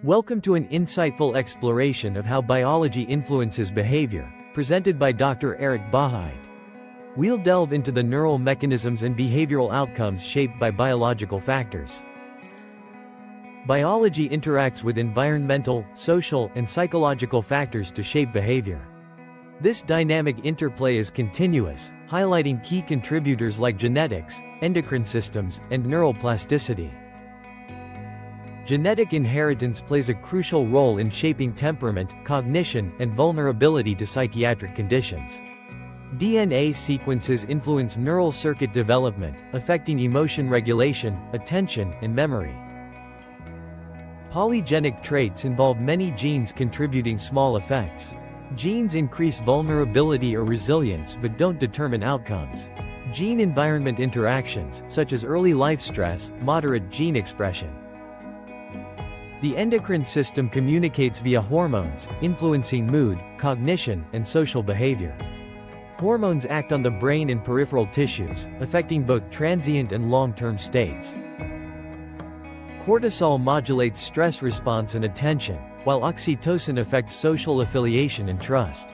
Welcome to an insightful exploration of how biology influences behavior, presented by Dr. Eric Bahaid. We'll delve into the neural mechanisms and behavioral outcomes shaped by biological factors. Biology interacts with environmental, social, and psychological factors to shape behavior. This dynamic interplay is continuous, highlighting key contributors like genetics, endocrine systems, and neuroplasticity. Genetic inheritance plays a crucial role in shaping temperament, cognition, and vulnerability to psychiatric conditions. DNA sequences influence neural circuit development, affecting emotion regulation, attention, and memory. Polygenic traits involve many genes contributing small effects. Genes increase vulnerability or resilience but don't determine outcomes. Gene-environment interactions, such as early life stress, moderate gene expression. The endocrine system communicates via hormones, influencing mood, cognition, and social behavior. Hormones act on the brain and peripheral tissues, affecting both transient and long-term states. Cortisol modulates stress response and attention, while oxytocin affects social affiliation and trust.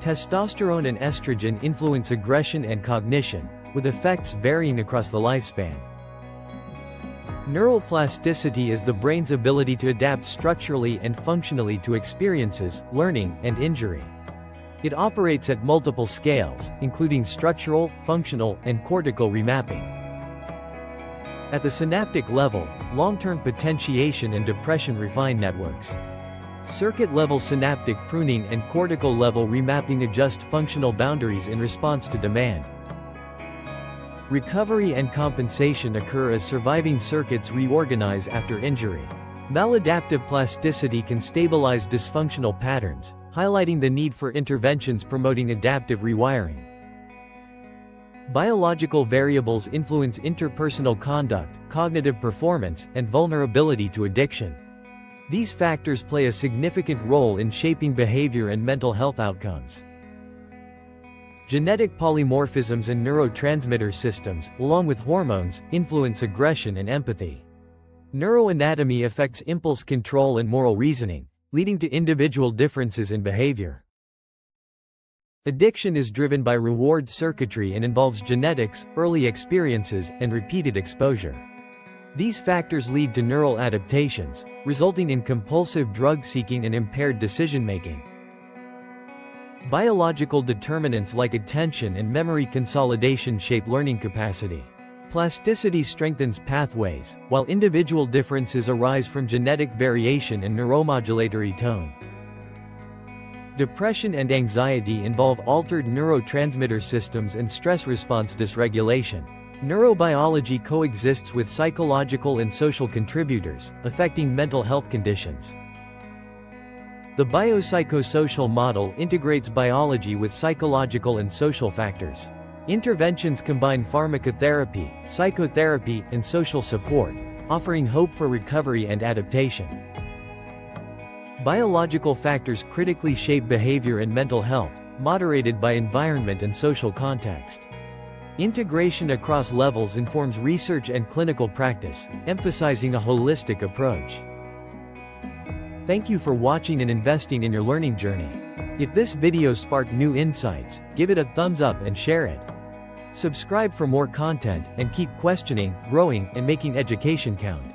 Testosterone and estrogen influence aggression and cognition, with effects varying across the lifespan. Neuroplasticity is the brain's ability to adapt structurally and functionally to experiences, learning, and injury. It operates at multiple scales, including structural, functional, and cortical remapping. At the synaptic level, long-term potentiation and depression refine networks. Circuit-level synaptic pruning and cortical-level remapping adjust functional boundaries in response to demand. Recovery and compensation occur as surviving circuits reorganize after injury. Maladaptive plasticity can stabilize dysfunctional patterns, highlighting the need for interventions promoting adaptive rewiring. Biological variables influence interpersonal conduct, cognitive performance, and vulnerability to addiction. These factors play a significant role in shaping behavior and mental health outcomes. Genetic polymorphisms and neurotransmitter systems, along with hormones, influence aggression and empathy. Neuroanatomy affects impulse control and moral reasoning, leading to individual differences in behavior. Addiction is driven by reward circuitry and involves genetics, early experiences, and repeated exposure. These factors lead to neural adaptations, resulting in compulsive drug seeking and impaired decision-making. Biological determinants like attention and memory consolidation shape learning capacity. Plasticity strengthens pathways, while individual differences arise from genetic variation and neuromodulatory tone. Depression and anxiety involve altered neurotransmitter systems and stress response dysregulation. Neurobiology coexists with psychological and social contributors, affecting mental health conditions. The biopsychosocial model integrates biology with psychological and social factors. Interventions combine pharmacotherapy, psychotherapy, and social support, offering hope for recovery and adaptation. Biological factors critically shape behavior and mental health, moderated by environment and social context. Integration across levels informs research and clinical practice, emphasizing a holistic approach. Thank you for watching and investing in your learning journey. If this video sparked new insights, give it a thumbs up and share it. Subscribe for more content, and keep questioning, growing, and making education count.